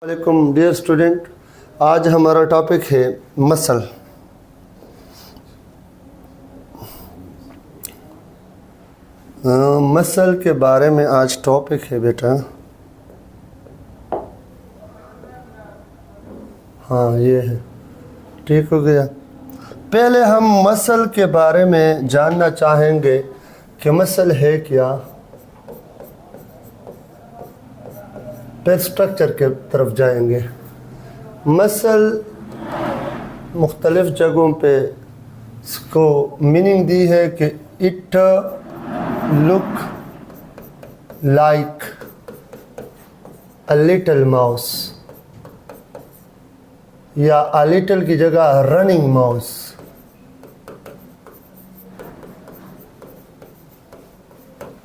वालेकुम dear student, आज हमारा टॉपिक है मसल। मसल के बारे में आज टॉपिक है बेटा। हाँ ये है, ठीक हो गया। पहले हम मसल के बारे में जानना चाहेंगे कि मसल है क्या, फिर स्ट्रक्चर के तरफ जाएंगे। मसल मुख्तलिफ़ जगहों पे इसको मीनिंग दी है कि it look like a little mouse, या अ लिटिल की जगह रनिंग माउस।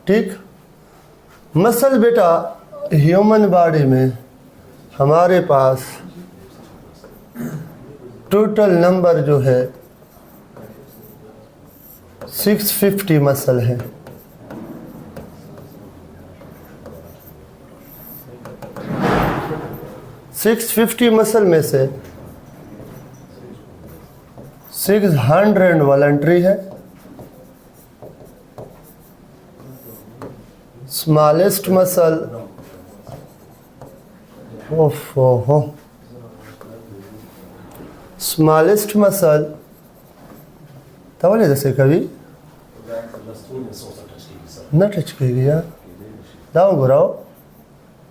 ठीक, मसल बेटा ह्यूमन बॉडी में हमारे पास टोटल नंबर जो है 650 मसल है। सिक्स 650 मसल में से 600 वॉलंटरी है, स्मॉलेस्ट मसल स्मॉलेस्ट मसल तवले जैसे कभी न टच की गया दाओ गुराओ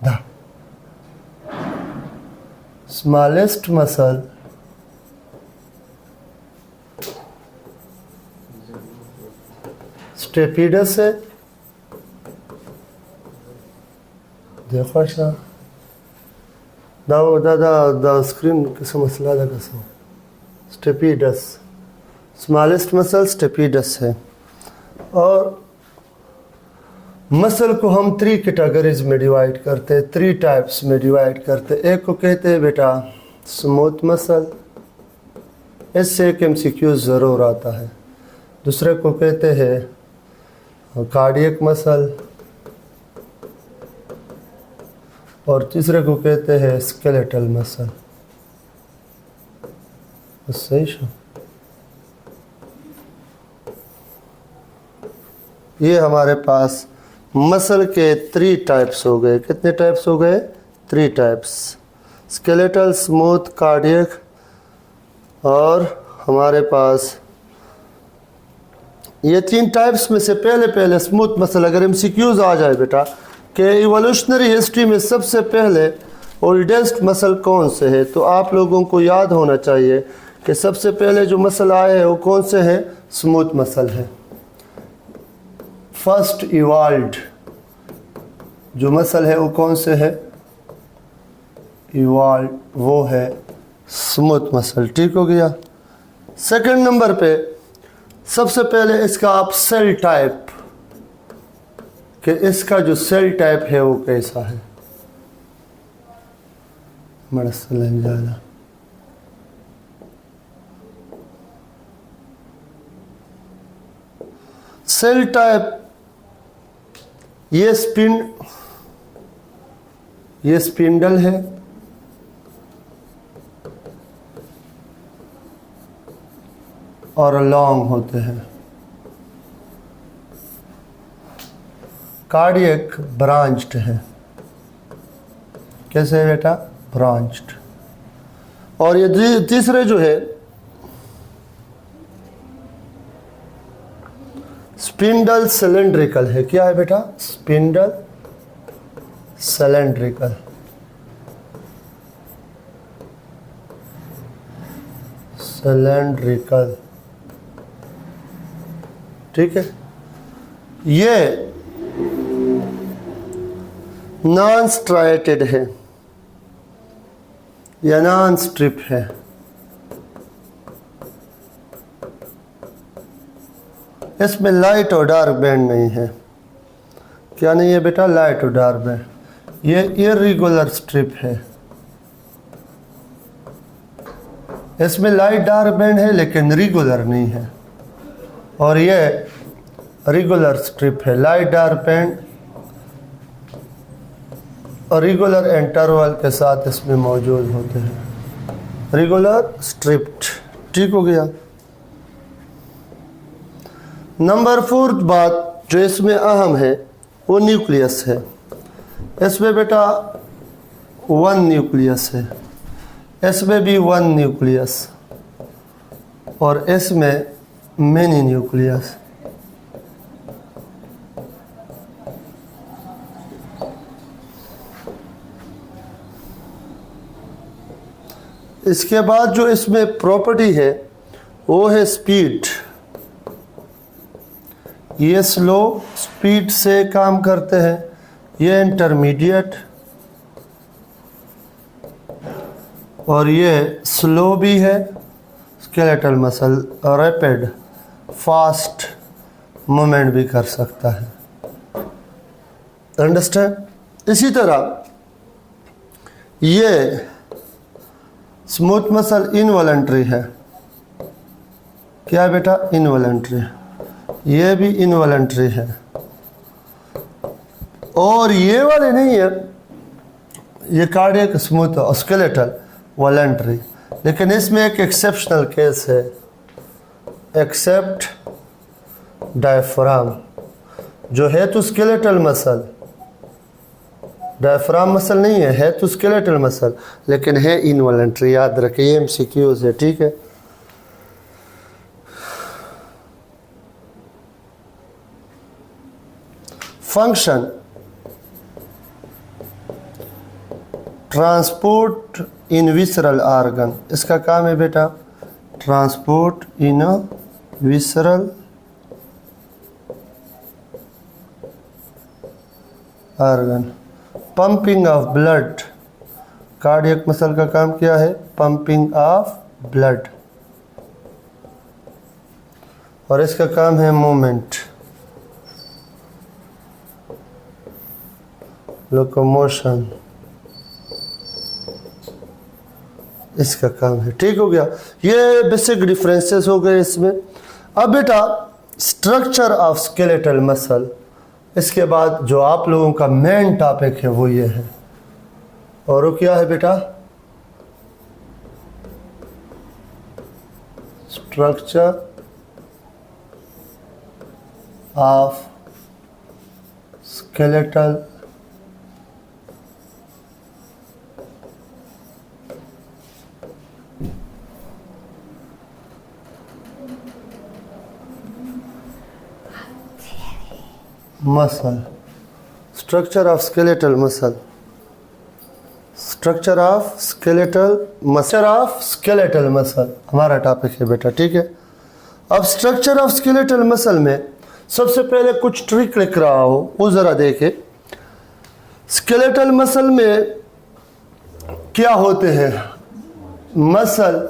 दा। स्मॉलेस्ट मसल स्टेपिडस है। देखो अच्छा दाओ दादा दा स्क्रीन किस मसला दा कसम स्टेपिडस, स्मॉलेस्ट मसल स्टेपिडस है। और मसल को हम 3 कैटेगरीज में डिवाइड करते हैं, 3 टाइप्स में डिवाइड करते हैं। एक को कहते हैं बेटा स्मूथ मसल, इससे एक MCQ ज़रूर आता है। दूसरे को कहते हैं कार्डियक मसल, और तीसरे को कहते हैं स्केलेटल मसल। सही शो, ये हमारे पास मसल के 3 टाइप्स हो गए। कितने टाइप्स हो गए? 3 टाइप्स, स्केलेटल, स्मूथ, कार्डियक। और हमारे पास ये 3 टाइप्स में से पहले स्मूथ मसल, अगर MCQs आ जाए बेटा कि इवोल्यूशनरी हिस्ट्री में सबसे पहले ओल्डेस्ट मसल कौन से है, तो आप लोगों को याद होना चाहिए कि सबसे पहले जो मसल आए हैं वो कौन से हैं? स्मूथ मसल है। फर्स्ट इवॉल्व्ड जो मसल है वो कौन से है? इवॉल्व, वो है स्मूथ मसल। ठीक हो गया। सेकंड नंबर पे सबसे पहले इसका आप सेल टाइप, कि इसका जो सेल टाइप है वो कैसा है। सेल टाइप, ये स्पिंडल है, और लॉन्ग होते हैं। कार्डियक ब्रांच्ड है। कैसे है बेटा? ब्रांच्ड। और ये तीसरे जो है स्पिंडल सिलेंड्रिकल है। क्या है बेटा? Spindle cylindrical. सिलेंड्रिकल, ठीक है। ये नॉन स्ट्राइटेड है या नॉन स्ट्रिप है। इसमें लाइट और डार्क बैंड नहीं है। क्या नहीं है बेटा? लाइट और डार्क बैंड। ये इर्रेगुलर स्ट्रिप है, इसमें लाइट डार्क बैंड है लेकिन रेगुलर नहीं है। और ये रेगुलर स्ट्रिप है, light dark band regular interval के साथ इसमें मौजूद होते हैं, रेगुलर स्ट्रिप्ड। ठीक हो गया। नंबर 4 बात जो इसमें अहम है वो न्यूक्लियस है। इसमें बेटा 1 न्यूक्लियस है, इसमें भी 1 न्यूक्लियस, और इसमें मेनी न्यूक्लियस। इसके बाद जो इसमें प्रॉपर्टी है वो है स्पीड। ये स्लो स्पीड से काम करते हैं, ये इंटरमीडिएट, और ये स्लो भी है। Skeletal muscle rapid fast movement भी कर सकता है। अंडरस्टैंड। इसी तरह ये स्मूथ मसल इनवॉलंटरी है। क्या है बेटा? इनवॉलंटरी। ये भी इनवॉलंटरी है, और ये वाले नहीं है, ये कार्डियक स्मूथ स्केलेटल वॉलंटरी। लेकिन इसमें एक एक्सेप्शनल केस है, एक्सेप्ट डायफ्राम, जो है तो स्केलेटल मसल, डायफ्राम मसल नहीं है तो स्केलेटल मसल, लेकिन है इनवॉलंटरी। याद रखिए, एमसीक्यूज है। ठीक है। फंक्शन ट्रांसपोर्ट इन विसरल ऑर्गन, इसका काम है बेटा transport in visceral organ. Pumping of blood, cardiac muscle का काम क्या है? पंपिंग ऑफ ब्लड, और इसका काम है मूवमेंट, लोकोमोशन, इसका काम है। ठीक हो गया। ये बेसिक डिफरेंसेस हो गए इसमें। अब बेटा स्ट्रक्चर ऑफ स्केलेटल मसल, इसके बाद जो आप लोगों का मेन टॉपिक है वो ये है, और वो क्या है बेटा? Structure of skeletal muscle. Structure of skeletal muscle, structure of skeletal muscle, of skeletal muscle हमारा टॉपिक है बेटा। ठीक है। अब स्ट्रक्चर ऑफ स्केलेटल मसल में सबसे पहले कुछ ट्रिक लिख रहा हो, वो जरा देखे। स्केलेटल मसल में क्या होते हैं? Muscle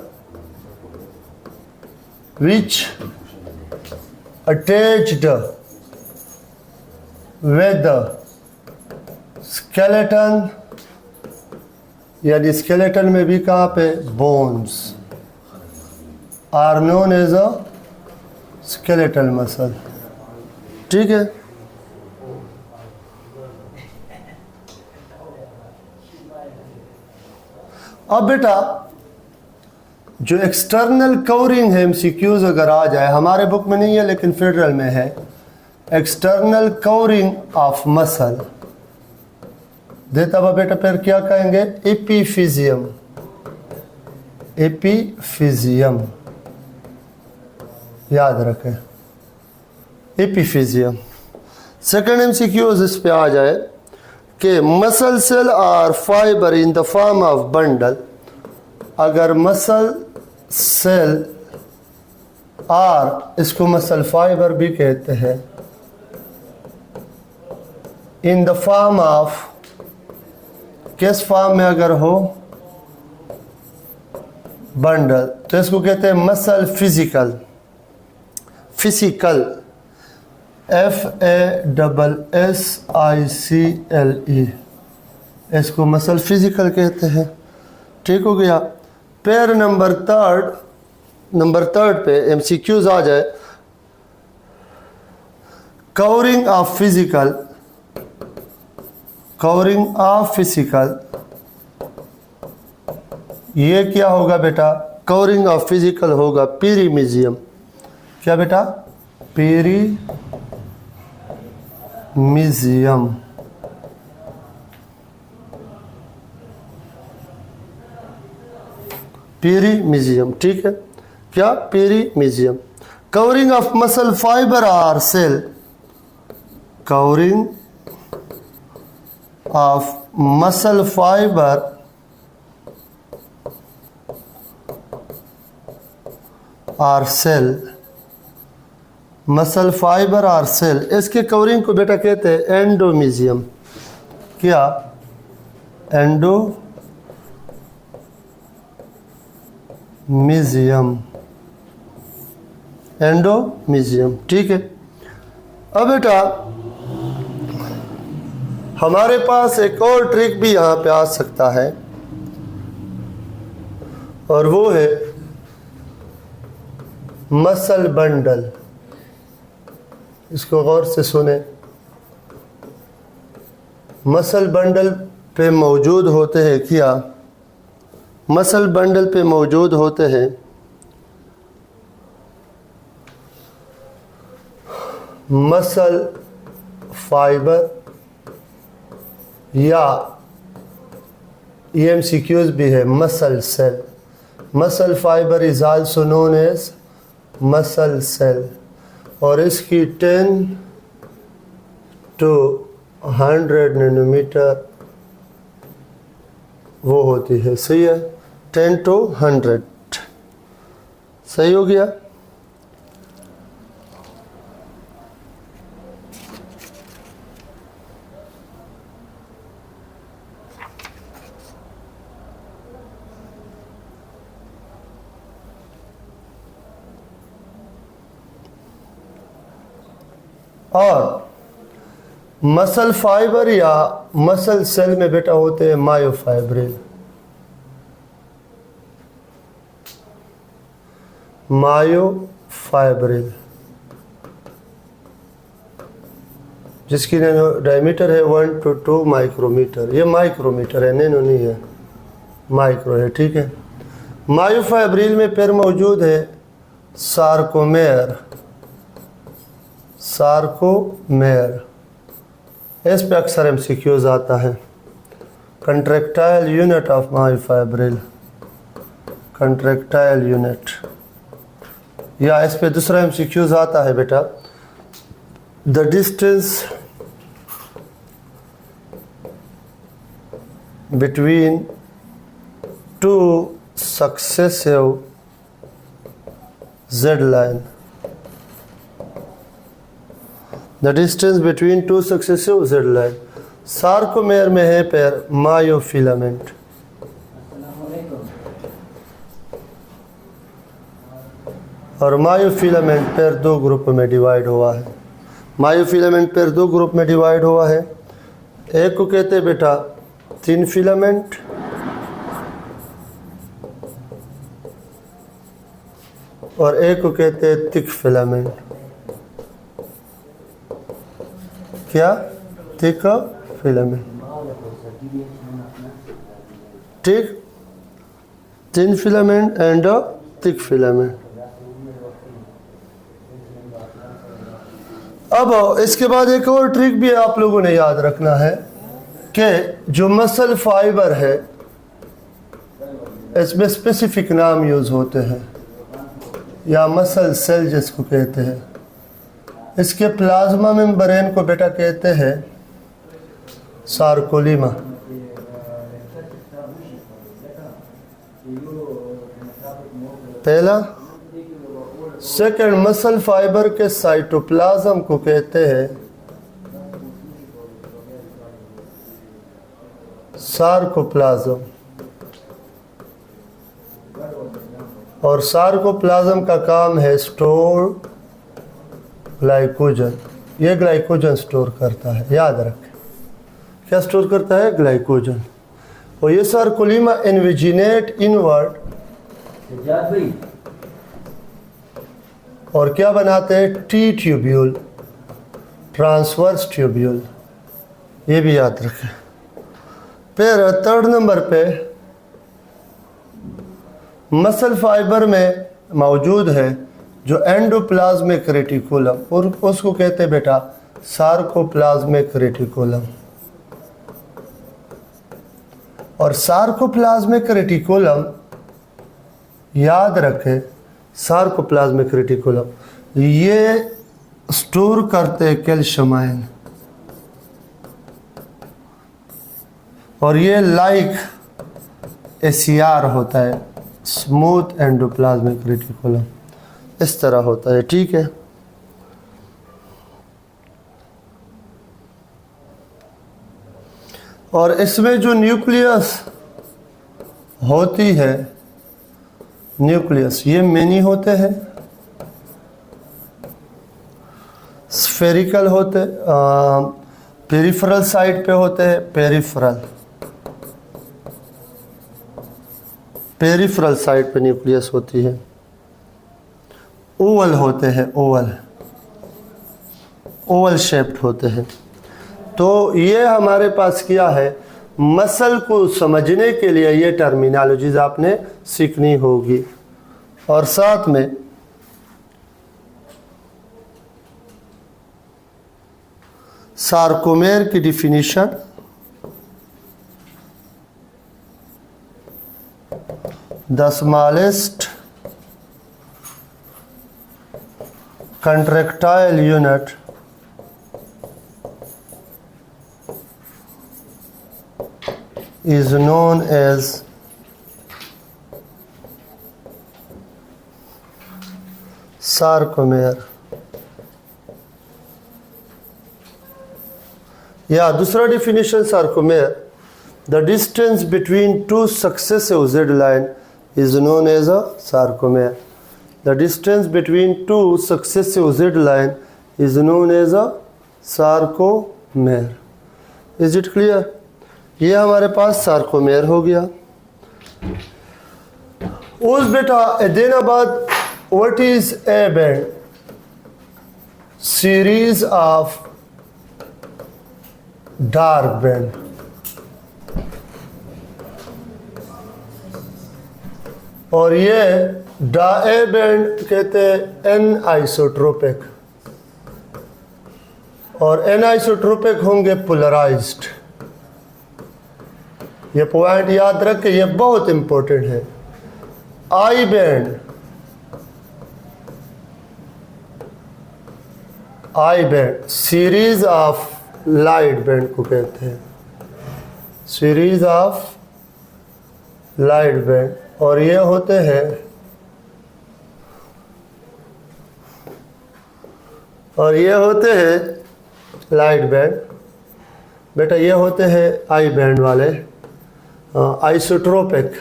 which attached with the skeleton, यानी स्केलेटन में भी कहाँ पे? Bones are known as a skeletal muscle. ठीक है। अब बेटा जो एक्सटर्नल कवरिंग है, एमसीक्यूज अगर आ जाए, हमारे बुक में नहीं है लेकिन फेडरल में है, एक्सटर्नल कवरिंग ऑफ मसल देता हुआ बेटा फिर क्या कहेंगे? एपिफिजियम। एपिफिजियम याद रखें, एपिफिजियम। सेकंड एमसीक्यूज इस पे आ जाए कि muscle cell are fibre in the form of bundle. अगर मसल सेल आर, इसको मसल फाइबर भी कहते हैं, इन द फॉर्म ऑफ, किस फॉर्म में अगर हो? बंडल, तो इसको कहते हैं मसल फिजिकल। फिजिकल FASSICLE, इसको मसल फिजिकल कहते हैं। ठीक हो गया। पेयर नंबर थर्ड पे एमसीक्यूज आ जाए। Covering of fascicle covering of fascicle, ये क्या होगा बेटा, कवरिंग ऑफ फिजिकल होगा पेरिमीजियम। क्या बेटा, पेरिमीजियम। पेरिमीजियम, ठीक है, क्या, perimysium. Covering of muscle fibre or cell, covering of muscle fibre or cell, muscle fibre or cell, इसके कवरिंग को बेटा कहते हैं एंडोमीजियम। क्या, एंडोमीजियम, एंडोमीजियम, ठीक है। अब बेटा हमारे पास एक और ट्रिक भी यहाँ पे आ सकता है, और वो है मसल बंडल। इसको गौर से सुने। मसल बंडल पे मौजूद होते हैं, क्या, मसल बंडल पे मौजूद होते हैं मसल फाइबर, या MCQs भी है muscle cell. Muscle fibre is also known as muscle cell, और इसकी 10 to 100 नैनोमीटर वो होती है, सही है, 10 to 100, सही हो गया। और मसल फाइबर या मसल सेल में बेटा होते हैं मायोफाइब्रिल, मायोफाइब्रिल, जिसकी नैनो डायमीटर है 1 to 2 माइक्रोमीटर। ये माइक्रोमीटर है, नैनो नहीं है, माइक्रो है, ठीक है। मायोफाइब्रिल में फिर मौजूद है सार्कोमेर, सार्कोमेर, इस पे अक्सर MCQs आता है। Contractile unit of myofibril, contractile unit, या इस पे दूसरा MCQs आता है बेटा, the distance between two successive Z line, the distance between two successive Z line। Sarcomere में है फिर मायोफिलामेंट, और मायोफिलामेंट फिर 2 ग्रुप में डिवाइड हुआ है। मायोफिलामेंट फिर 2 ग्रुप में डिवाइड हुआ है। एक को कहते हैं बेटा थिन फिलामेंट, और एक को कहते हैं थिक फिलामेंट। क्या, थिक फिलामेंट, ठीक, thin filament and thick filament. अब इसके बाद एक और ट्रिक भी आप लोगों ने याद रखना है कि जो मसल फाइबर है इसमें स्पेसिफिक नाम यूज़ होते हैं, या मसल सेल जिसको कहते हैं। इसके प्लाज्मा मेम्ब्रेन को बेटा कहते हैं सार्कोलीमा, पहला। सेकंड, मसल फाइबर के साइटोप्लाज्म को कहते हैं सार्कोप्लाज्म, और सार्कोप्लाज्म का काम है स्टोर ग्लाइकोजन। ये ग्लाइकोजन स्टोर करता है, याद रखें, क्या स्टोर करता है, ग्लाइकोजन। और ये सार्कोलीमा इनविजिनेट इनवर्ड, और क्या बनाते हैं, टी ट्यूब्यूल, ट्रांसवर्स ट्यूब्यूल, ये भी याद रखें। फिर थर्ड नंबर पे मसल फाइबर में मौजूद है जो एंडोप्लाज्मिक रेटिकुलम, और उसको कहते हैं बेटा सार्कोप्लाज्मिक रेटिकुलम। और सार्कोप्लाज्मिक रेटिकुलम याद रखें, सार्कोप्लाज्मिक रेटिकुलम ये स्टोर करते कैल्शियम आयन, और ये लाइक एसीआर होता है, स्मूथ एंडोप्लाज्मिक रेटिकुलम, इस तरह होता है। ठीक है, और इसमें जो न्यूक्लियस होती है, न्यूक्लियस ये मिनी होते हैं, स्फेरिकल होते, पेरिफेरल साइड पे होते हैं, पेरिफेरल साइड पे न्यूक्लियस होती है, ओवल होते हैं, ओवल शेप्ड होते हैं। तो ये हमारे पास क्या है, मसल को समझने के लिए ये टर्मिनोलॉजीज आपने सीखनी होगी। और साथ में सार्कोमेर की definition, the smallest contractile unit is known as sarcomere। या दूसरा definition sarcomere, the distance between two successive Z line is known as a sarcomere। The distance between two successive Z line is known as a sarcomere। Is it clear? ये हमारे पास sarcomere हो गया। उस बेटा देना बाद what is a band? Series of dark band। और ये डाए बैंड कहते हैं एन आइसोट्रोपिक, और एन आइसोट्रोपिक होंगे पोलराइज्ड। ये पॉइंट याद रखें, ये बहुत इंपॉर्टेंट है। I band series of light band को कहते हैं, सीरीज ऑफ लाइट बैंड। और ये होते हैं, लाइट बैंड बेटा, ये होते हैं आई बैंड वाले आइसोट्रोपिक,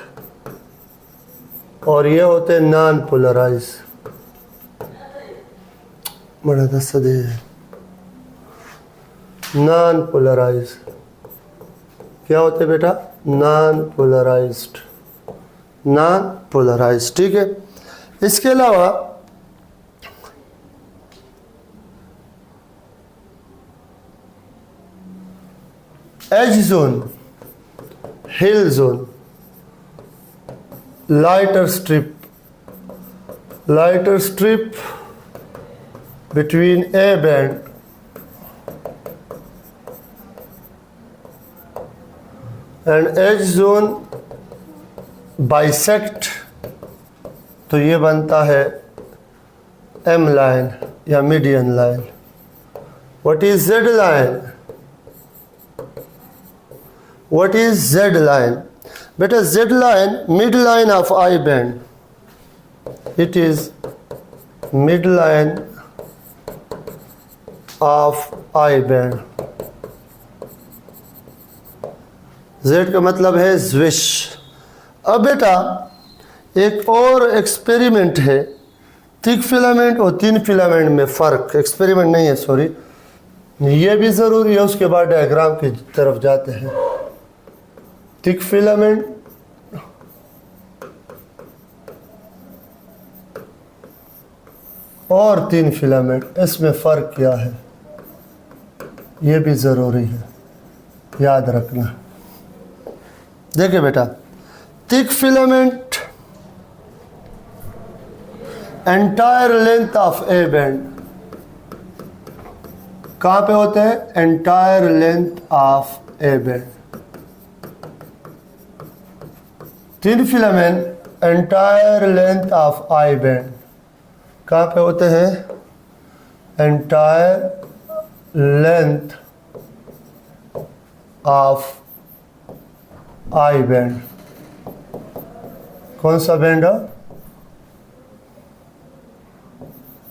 और ये होते हैं नॉन पोलराइज। बड़ा दस दे नॉन पोलराइज क्या होते बेटा, नॉन पोलराइज्ड, नॉन पोलराइज्ड। ठीक है, इसके अलावा H zone, H zone, lighter strip between A band and edge zone bisect, तो ये बनता है M लाइन या median line. What is Z line? What is Z line? बेटा Z line midline of I band, it is midline of I band। Z का मतलब है swish. अब बेटा एक और एक्सपेरिमेंट है, थिक फिलामेंट और थिन फिलामेंट में फ़र्क, एक्सपेरिमेंट नहीं है सॉरी, ये भी ज़रूरी है, उसके बाद डायग्राम की तरफ जाते हैं। थिक फिलामेंट और थिन फिलामेंट, इसमें फ़र्क क्या है ये भी ज़रूरी है, याद रखना। देखिए बेटा, thick filament entire length of A band कहाँ पे होते हैं? Entire length of A band. Thin filament entire length of I band कहाँ पे होते हैं? Entire length of I band. कौन सा बैंड है?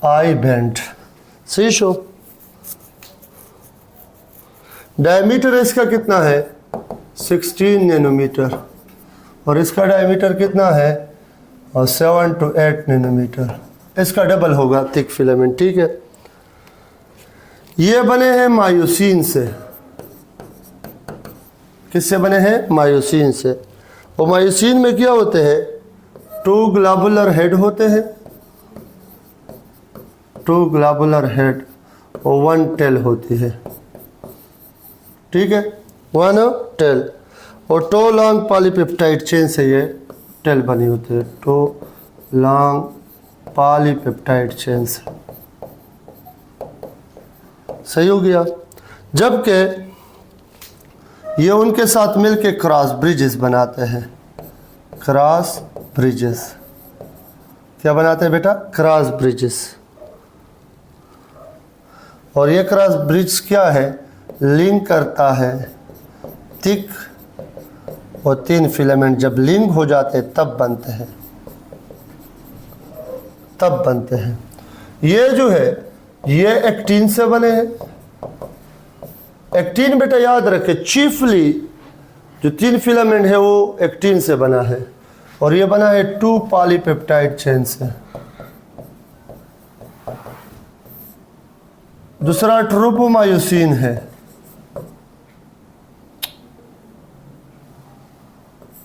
I band. सही शो। डायमीटर इसका कितना है? 16 नैनोमीटर, और इसका डायमीटर कितना है? 7 to 8 नैनोमीटर। इसका डबल होगा थिक फिलामेंट। ठीक है, ये बने हैं मायोसिन से। किससे बने हैं? मायोसिन से। और मायोसिन में क्या होते हैं? 2 ग्लोबुलर हेड होते हैं, 2 ग्लोबुलर हेड और 1 टेल होती है। ठीक है, 1 टेल, और 2 लॉन्ग पॉलीपेप्टाइड चेन से ये टेल बनी होती है, 2 लॉन्ग पॉलीपेप्टाइड चेन से। सही हो गया। जबकि ये उनके साथ मिलके क्रॉस ब्रिजेस बनाते हैं। क्रॉस ब्रिजेस क्या बनाते हैं बेटा? Cross bridges. और ये क्रॉस ब्रिज क्या है? लिंक करता है थिक और थिन फिलामेंट। जब लिंक हो जाते हैं तब बनते हैं, तब बनते हैं। ये जो है ये एक्टिन से बने हैं। एक्टिन बेटा याद रखे, चीफली जो थिन फिलामेंट है वो एक्टिन से बना है, और ये बना है 2 पॉलीपेप्टाइड चेन से। दूसरा ट्रोपोमायोसिन है।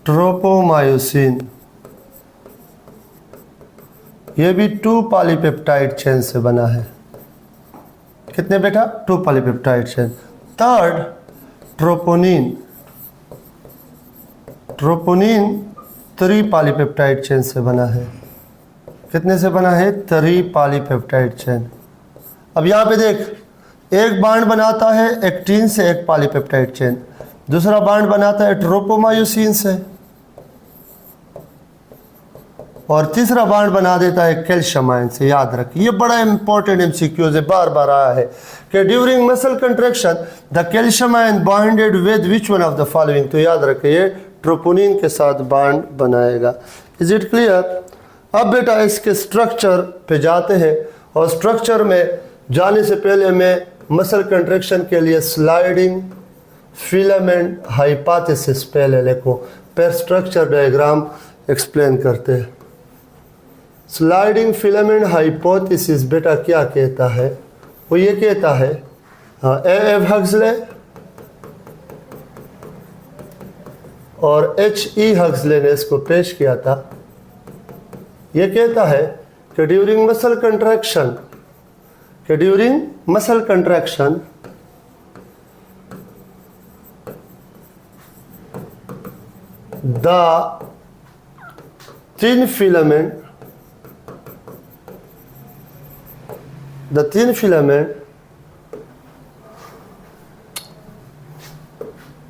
ट्रोपोमायोसिन ये भी 2 पॉलीपेप्टाइड चेन से बना है। कितने बेटा? 2 polypeptide chain. Third troponin. Troponin 3 polypeptide chain से बना है। कितने से बना है? 3 पॉलीपेप्टाइड चेन। अब यहाँ पे देख, एक बांड बनाता है एक्टिन से एक पॉलीपेप्टाइड चेन, दूसरा बांड बनाता है ट्रोपोमायोसिन से, और तीसरा बांड बना देता है कैल्शियम आयन से। याद रखिए, ये बड़ा इंपॉर्टेंट एमसीक्यूज है, बार बार आया है कि during muscle contraction the calcium ion bonded with which one of the following. तो याद रखिए ये ट्रोपोनिन के साथ बांड बनाएगा। Is it clear? अब बेटा इसके स्ट्रक्चर पे जाते हैं, और स्ट्रक्चर में जाने से पहले मैं मसल कंट्रैक्शन के लिए स्लाइडिंग फिलामेंट हाइपोथेसिस पहले लिखो, फिर स्ट्रक्चर डायग्राम एक्सप्लेन करते हैं। स्लाइडिंग फिलामेंट हाइपोथेसिस बेटा क्या कहता है? वो ये कहता है, A.F. हक्सले और H.E. हक्सले ने इसको पेश किया था। ये कहता है कि during muscle contraction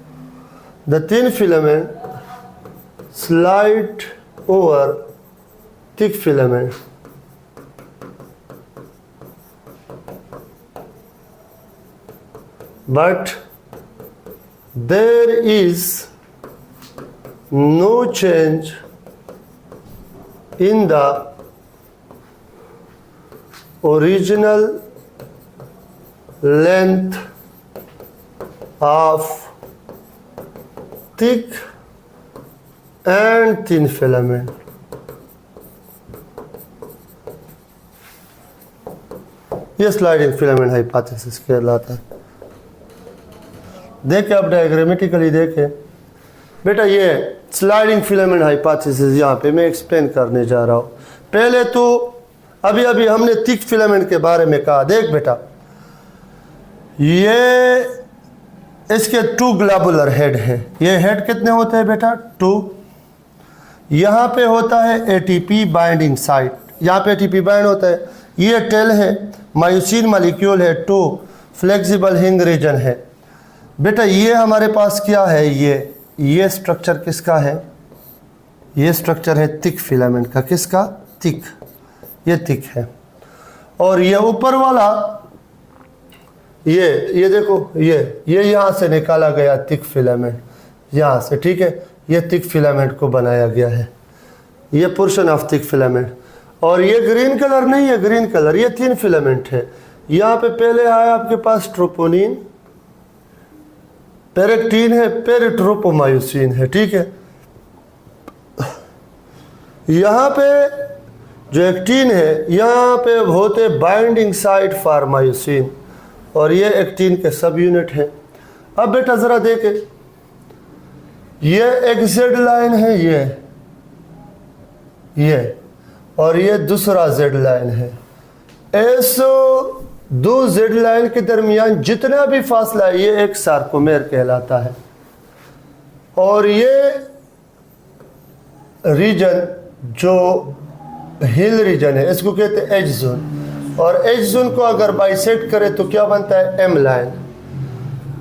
the thin filament slide over thick filament. But there is no change in the original length of thick and thin filament. ये स्लाइडिंग फिलामेंट हाइपोथेसिस कहलाता है। देखें अब डायग्रामेटिकली देखें बेटा, ये स्लाइडिंग फिलामेंट हाइपोथेसिस यहाँ पे मैं एक्सप्लेन करने जा रहा हूँ। पहले तो अभी हमने थिक फिलामेंट के बारे में कहा। देख बेटा, ये इसके 2 ग्लोबुलर हेड है। ये हेड कितने होते हैं बेटा? 2। यहाँ पे होता है एटीपी बाइंडिंग साइट, यहाँ पे एटीपी बाइंड होता है। ये टेल है, मायोसिन मॉलिक्यूल है, 2 फ्लेक्सिबल हिंग रीजन है। बेटा ये हमारे पास क्या है? ये स्ट्रक्चर किसका है? ये स्ट्रक्चर है थिक फिलामेंट का। किसका? थिक। ये थिक है। और ये ऊपर वाला ये देखो, ये यहाँ से निकाला गया थिक फिलामेंट, यहाँ से, ठीक है। ये थिक फिलामेंट को बनाया गया है, ये पोर्शन ऑफ थिक फिलामेंट। और ये ग्रीन कलर नहीं है, ग्रीन कलर ये थिन फिलामेंट है। यहाँ पे पहले आया आपके पास ट्रोपोनिन, पेरेक्टिन है, पेरिट्रोपोमायोसिन है, ठीक है। यहाँ पे जो एक्टिन है, यहाँ पे होते बाइंडिंग साइट फॉर मायोसिन, और ये एक्टिन के सब यूनिट है। अब बेटा ज़रा देखे, ये एक जेड लाइन है, ये और ये दूसरा जेड लाइन है। इस 2 जेड लाइन के दरमियान जितना भी फासला है, ये एक सार्कोमेर कहलाता है। और ये रीजन जो हिल रीजन है, इसको कहते हैं एज जोन। और एज जोन को अगर बाइसेक्ट करें तो क्या बनता है? M line.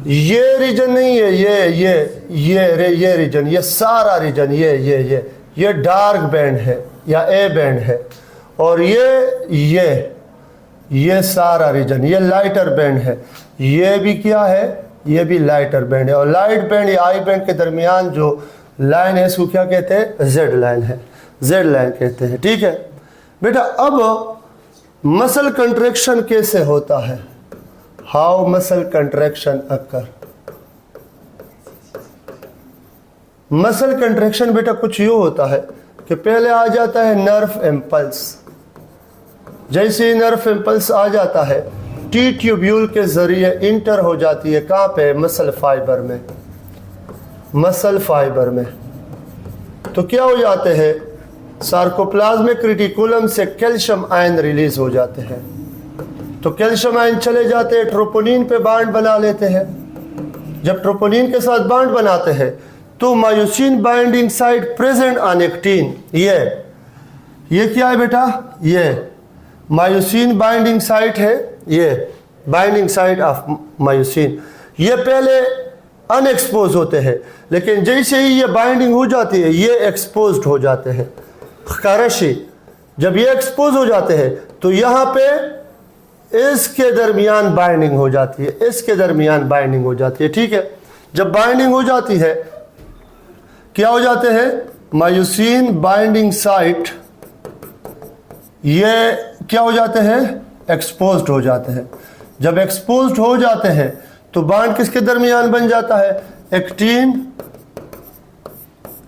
ये रीजन नहीं है, ये रीजन, ये सारा रीजन, ये डार्क बैंड है या ए बैंड है। और ये सारा रीजन, ये लाइटर बैंड है। ये भी क्या है? ये भी लाइटर बैंड है। और लाइट बैंड या आई बैंड के दरमियान जो लाइन है, इसको क्या कहते हैं? जेड लाइन है, जेड लाइन कहते हैं, ठीक है बेटा। अब मसल कंट्रैक्शन कैसे होता है? How muscle contraction occur? Muscle contraction बेटा कुछ यूँ होता है कि पहले आ जाता है नर्व इम्पल्स। जैसे ही नर्व इम्पल्स आ जाता है, टी ट्यूब्यूल के जरिए इंटर हो जाती है कहाँ पे? मसल फाइबर में, मसल फाइबर में। तो क्या हो जाते हैं? सार्कोप्लाज्मिक रेटिकुलम से कैल्शियम आयन रिलीज हो जाते हैं। तो कैल्शियम आयन चले जाते हैं, ट्रोपोनिन पे बांड बना लेते हैं। जब ट्रोपोनिन के साथ बांड बनाते हैं तो myosin binding site present on actin, ये क्या है बेटा? ये मायोसिन बाइंडिंग साइट है, ये बाइंडिंग साइट ऑफ मायोसिन। ये पहले अनएक्सपोज होते हैं, लेकिन जैसे ही ये बाइंडिंग हो जाती है, ये एक्सपोज्ड हो जाते हैं। कारशी जब ये एक्सपोज हो जाते हैं तो यहाँ पे इसके दरमियान बाइंडिंग हो जाती है, इसके दरमियान बाइंडिंग हो जाती है, ठीक है। जब बाइंडिंग हो जाती है, क्या हो जाते हैं? मायोसिन बाइंडिंग साइट, ये क्या हो जाते हैं? एक्सपोज्ड हो जाते हैं। जब एक्सपोज्ड हो जाते हैं तो बांड किसके दरमियान बन जाता है? एक्टिन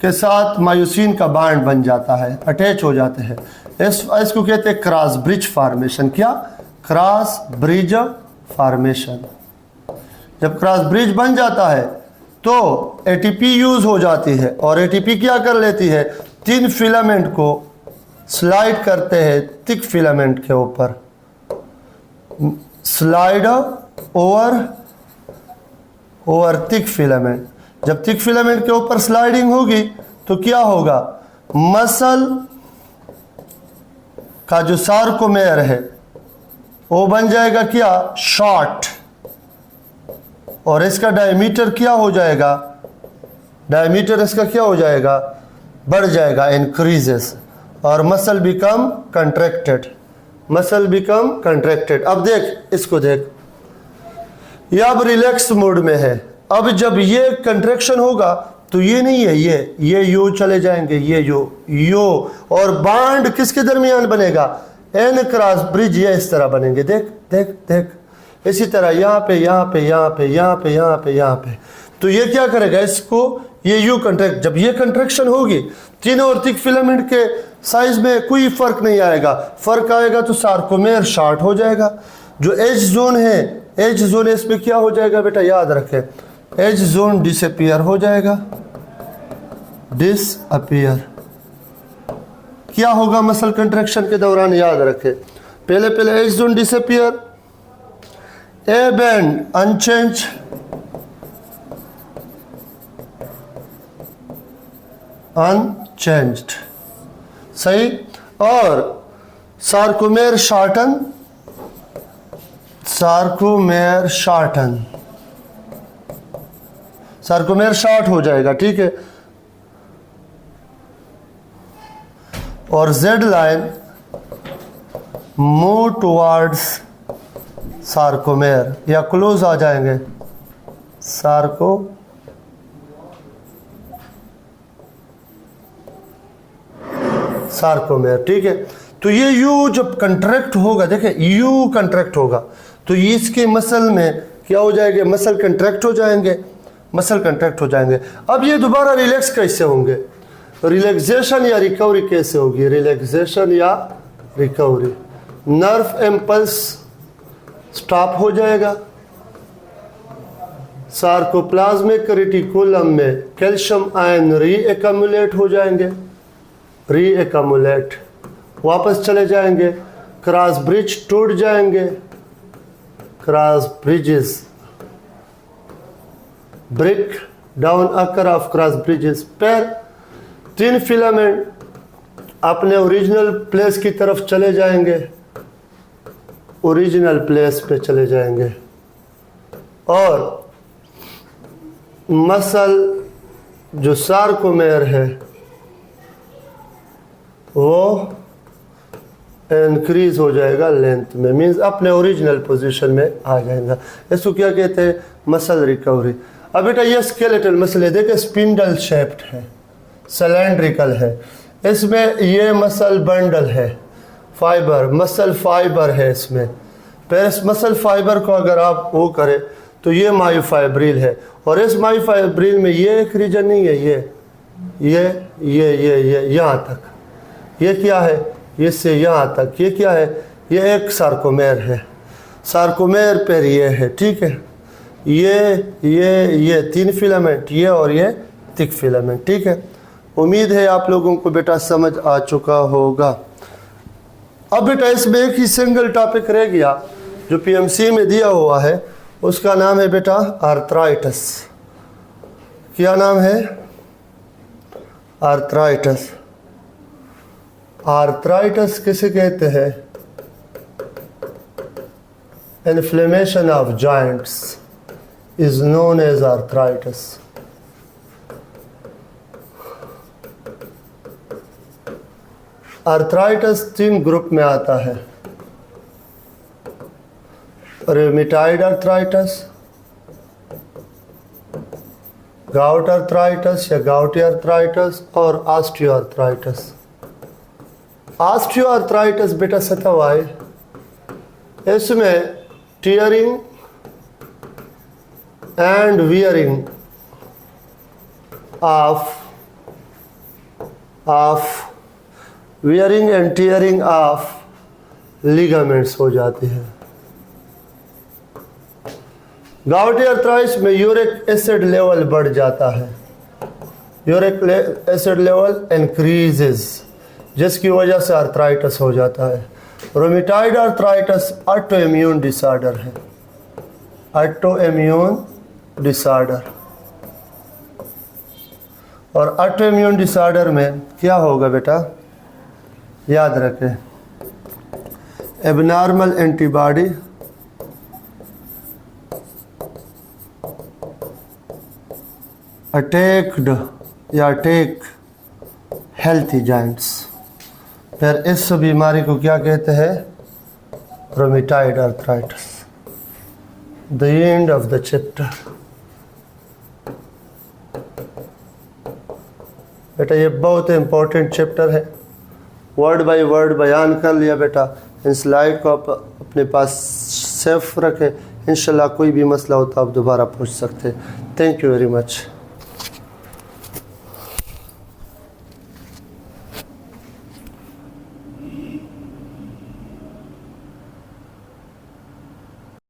के साथ मायोसिन का बांड बन जाता है, अटैच हो जाते हैं। इसको कहते हैं क्रॉस ब्रिज फॉर्मेशन। क्या? Cross bridge formation. जब क्रॉस ब्रिज बन जाता है तो एटीपी यूज हो जाती है, और एटीपी क्या कर लेती है? थिन फिलामेंट को स्लाइड करते हैं थिक फिलामेंट के ऊपर, स्लाइड ओवर थिक फिलामेंट। जब थिक फिलामेंट के ऊपर स्लाइडिंग होगी तो क्या होगा? मसल का जो सार्कोमेर है वो बन जाएगा क्या? शॉर्ट। और इसका डायमीटर क्या हो जाएगा? डायमीटर इसका क्या हो जाएगा? बढ़ जाएगा, इंक्रीजेस। और muscle become contracted, muscle become contracted. अब देख, इसको देख, ये अब रिलैक्स मोड में है। अब जब ये कंट्रैक्शन होगा तो ये नहीं है, ये यू चले जाएंगे, ये यो, और बांड किसके दरमियान बनेगा? एन क्रॉस ब्रिज, ये इस तरह बनेंगे। देख देख देख, इसी तरह यहाँ पे, यहाँ पे, यहाँ पे, यहाँ पे, यहाँ पे, यहाँ पे। तो ये क्या करेगा? इसको ये यू कंट्रैक्ट। जब ये कंट्रैक्शन होगी, थिन और थिक फिलामेंट के साइज में कोई फर्क नहीं आएगा। फर्क आएगा तो सार्कोमेर शॉर्ट हो जाएगा। जो एज जोन है, एज जोन इसमें क्या हो जाएगा बेटा? याद रखें, एज जोन डिसअपीयर हो जाएगा, डिसअपीयर। क्या होगा मसल कंट्रैक्शन के दौरान? याद रखें, पहले H zone disappear, A band unchange, unchanged, सही। और sarcomere shorten, sarcomere shorten, sarcomere short हो जाएगा, ठीक है। और Z line move towards sarcomere या क्लोज आ जाएंगे सार्कोमेर, ठीक है। तो ये यू जब कंट्रैक्ट होगा, देखें यू कंट्रैक्ट होगा तो ये इसके मसल में क्या हो जाएंगे, मसल कंट्रैक्ट हो जाएंगे, मसल कंट्रैक्ट हो जाएंगे। अब ये दोबारा रिलैक्स कैसे होंगे, रिलैक्सेशन या रिकवरी कैसे होगी, रिलैक्सेशन या रिकवरी, नर्व इम्पल्स स्टॉप हो जाएगा, सार्कोप्लाज्मिक रेटिकुलम में कैल्शियम आयन रीएक्युमुलेट हो जाएंगे, रीएक्युमुलेट वापस चले जाएंगे, क्रॉस ब्रिज टूट जाएंगे, cross bridges break down occur of cross bridges. Pair 3 filament अपने ओरिजिनल प्लेस की तरफ चले जाएंगे, ओरिजिनल प्लेस पे चले जाएंगे। और मसल जो सार्कोमेर है वो इंक्रीज हो जाएगा लेंथ में, मीन्स अपने ओरिजिनल पोजीशन में आ जाएगा। इसको क्या कहते हैं, मसल रिकवरी। अब बेटा ये स्केलेटल मसल है, देखिए स्पिंडल शेप्ड है, सिलेंड्रिकल है, इसमें ये मसल बंडल है, फाइबर, मसल फाइबर है इसमें। फिर इस मसल फाइबर को अगर आप वो करें तो ये मायोफाइब्रिल है, और इस मायोफाइब्रिल में ये एक रीजन नहीं है, ये यहाँ तक, ये क्या है, ये से यहाँ तक, ये क्या है, ये एक सार्कोमेर है, सार्कोमेर पर ये है, ठीक है। ये 3 फिलामेंट, ये और ये थिक फिलामेंट, ठीक है। उम्मीद है आप लोगों को बेटा समझ आ चुका होगा। अब बेटा इसमें एक ही सिंगल टॉपिक रह गया जो पीएमसी में दिया हुआ है, उसका नाम है बेटा आर्थराइटिस। क्या नाम है, आर्थराइटिस। आर्थराइटिस किसे कहते हैं, inflammation of joints is known as arthritis. Arthritis 3 group में आता है, रूमेटॉइड आर्थराइटिस, गाउट आर्थराइटिस या गाउटी आर्थराइटिस, और ऑस्टियोआर्थराइटिस। ऑस्टियोआर्थराइटिस बेटा सतह है, इसमें tearing and wearing wearing and tearing of ligaments हो जाती है। गाउटी आर्थराइटिस में यूरिक एसिड लेवल बढ़ जाता है, यूरिक एसिड लेवल इंक्रीजेस, जिसकी वजह से आर्थराइटिस हो जाता है। Rheumatoid arthritis auto immune disorder है, ऑटो इम्यून डिसऑर्डर। और ऑटो इम्यून डिसऑर्डर में क्या होगा बेटा, याद रखें, एबनॉर्मल एंटीबॉडी, अटैक्ड या अटैक हेल्थी जॉइंट्स। फिर इस बीमारी को क्या कहते हैं, rheumatoid arthritis. The end of the chapter. बेटा ये बहुत इंपॉर्टेंट चैप्टर है, वर्ड बाय वर्ड बयान कर लिया बेटा। इन स्लाइड को आप अपने पास सेफ रखें, इंशाल्लाह कोई भी मसला हो तो आप दोबारा पूछ सकते हैं। Thank you very much.